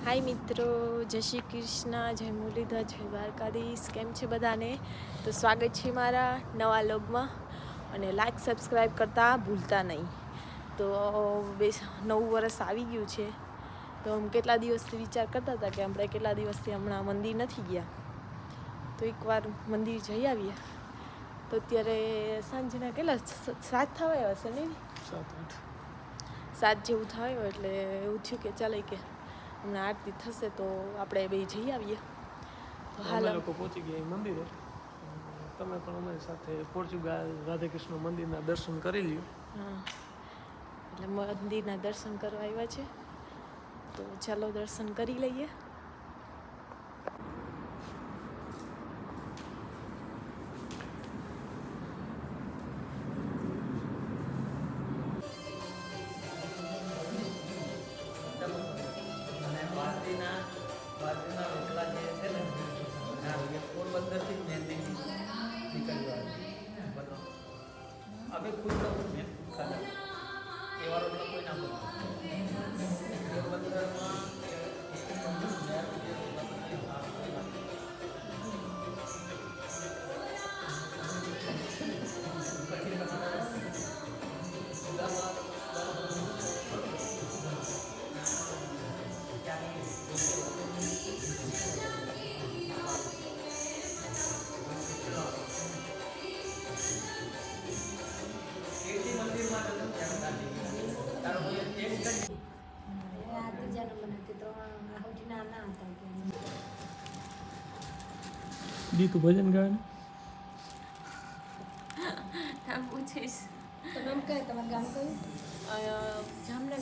હાય મિત્રો, જય શ્રી કૃષ્ણ, જય મુરલીધર, જય દ્વારકાધીશ. કેમ છે બધાને? તો સ્વાગત છે મારા નવા વ્લોગમાં અને લાઈક સબસ્ક્રાઈબ કરતા ભૂલતા નહીં. તો નવું વર્ષ આવી ગયું છે તો અમે કેટલા દિવસથી વિચાર કરતા હતા કે આપણે કેટલા દિવસથી હમણાં મંદિર નથી ગયા તો એકવાર મંદિર જઈ આવીએ. તો અત્યારે સાંજના કેટલા 7 થવા હશે ને? 7 જેવું થયું એટલે એવું થયું કે ચાલે કે હમણાં આરતી થશે તો આપણે બે જઈ આવીએ. તો હાલ લોકો પહોંચી ગયા મંદિરે. તમે પણ અમારી સાથે પોર્ચુગલ રાધાકૃષ્ણ મંદિરના દર્શન કરી લ્યો. હા, એટલે મંદિરના દર્શન કરવા આવ્યા છે તો ચાલો દર્શન કરી લઈએ. अभी खुद का मैं खाना ये वाला तो कोई ना बोला દી તું ભજન ગાય ને આમ પૂછીશ તો નામ કઈ તમારું ગામ કયું? જામનગર.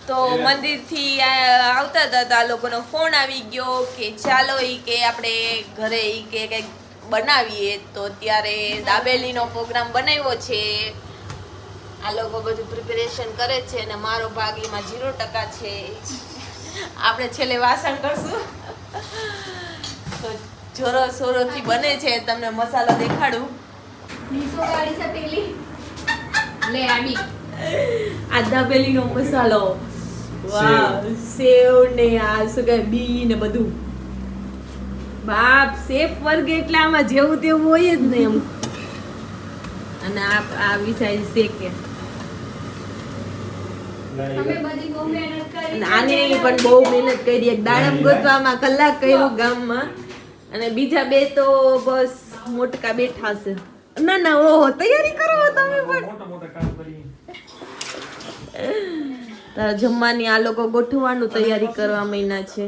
તો મંદિરથી આવતા હતા તો આ લોકોનો ફોન આવી ગયો કે ચાલો કે આપણે ઘરે કે કંઈક બનાવીએ. તો અત્યારે દાબેલીનો પ્રોગ્રામ બનાવ્યો છે. આ લોકો બધું પ્રિપેરેશન કરે છે અને મારો ભાગ એમાં 0% છે. આપણે છેલ્લે વાસણ કરશું. તો જોરો સોરોથી બને છે. તમને મસાલો દેખાડું. મીસો ગાડી છે પેલી લે આવી આ દાબેલીનો મસાલો. વાહ, સેવ ને આ શું કહે બી ને બધું. બાપ, શેફ વર્ગ એટલે આમાં જેવું તેવું હોય જ નહીં એમ. અને આ વિચાર શેકે તમે બધી બહુ મહેનત કરી અને આને પણ બહુ મહેનત કરી. એક દાડમ ગોતવામાં કલાક કર્યો ગામમાં અને બીજા બે તો બસ મોટકા બેઠા છે. ના ના, ઓહો, તૈયારી કરો તમે પણ. મોટા મોટા કામ કરી. જમવાની આ લોકો ગોઠવવાનું તૈયારી કરવા મહિના છે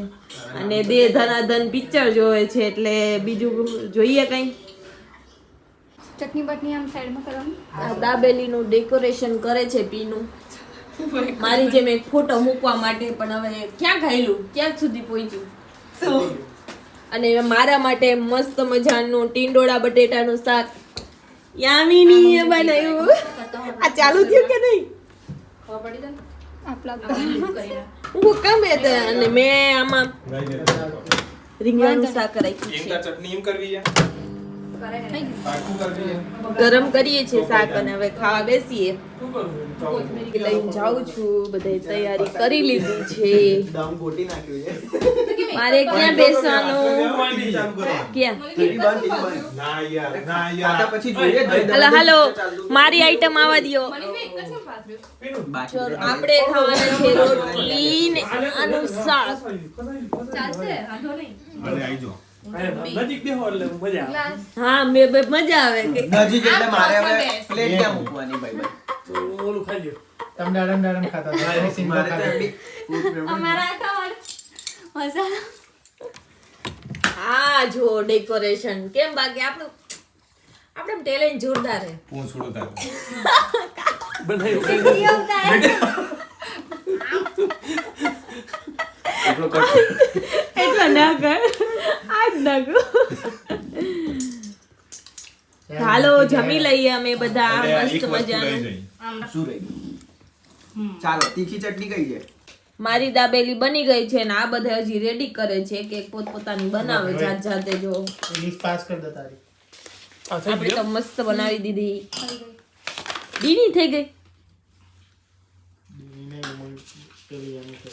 અને દે ધનાધન પિક્ચર જોવે છે એટલે બીજું જોઈએ કઈ. ચટણી બટની આમ સાઈડમાં કરવાની. આ દાબેલીનું ડેકોરેશન કરે છે પીનું. મારી જેમ એક ફોટો મૂકવા માટે, પણ હવે ક્યાં ખાયલું, ક્યાં સુધી પહોંચ્યું. અને મારા માટે મસ્ત મજાનું ટીંડોળા બટેટાનું શાક યામીની બનાવ્યું. આ ચાલુ થયું કે નહીં? ખબર પડી તને આપલા હું કમે તે અને મેં આમાં રીંગણાનું શાક રાખ્યું છે. ચટણી એમ કરવી છે, કરાય પાકું કરવી છે. ગરમ કરીએ છીએ શાક અને હવે ખાવા બેસીએ. શું કરવું? લઈને જાઉં છું. બધાય તૈયારી કરી લીધી છે. દામ ગોટી નાખ્યું છે. મારે ક્યાં બેસવાનું? ક્યાં? ના યાર પછી જોઈએ હલો હાલો, મારી આઈટમ આવવા દ્યો. આપણે ખાવાના છે રોટલી ને આનું શાક. ચાલશે વાંધો નહીં અરે આઈ જો નજીક બેહો એટલે મજા આવે ગ્લાસ હા મજા આવે કે નજીક એટલે મારે હવે આમ બેસ. પ્લેટ ક્યાં મૂકવાની ભાઈ તો ઓલું ખાઈ લ્યો તમે ડાડમ ડાડમ ખાતા હતા સિંગલ મારે તો ખાતા એમની food favorite. અમારા ખાવાનું મસાલા હા જો ડેકોરેશન કેમ બાકી આપણું ટેલેન્ટ જોરદાર છે હું છોડો તાર બનાવ્યું કેવું થાય એટલો કટ એટલા ના કર આજ ના કર હાલો જમી લઈએ અમે બધા અરે આ મસ્ત એક વસ્તુ રહી મજાનું જાય શું રહી ગયું? ચાલો તીખી ચટણી કઈ છે મારી દાબેલી બની ગઈ છે ને આ બધા હજી રેડી કરે છે કે પોતપોતાની બનાવે જાત જાતે જો લિસ્ટ પાસ કર દે તારી આ થઈ આપણે તો ગયો મસ્ત બનાવી દીધી દીની થઈ ગઈ નહીં પેલી એમ કે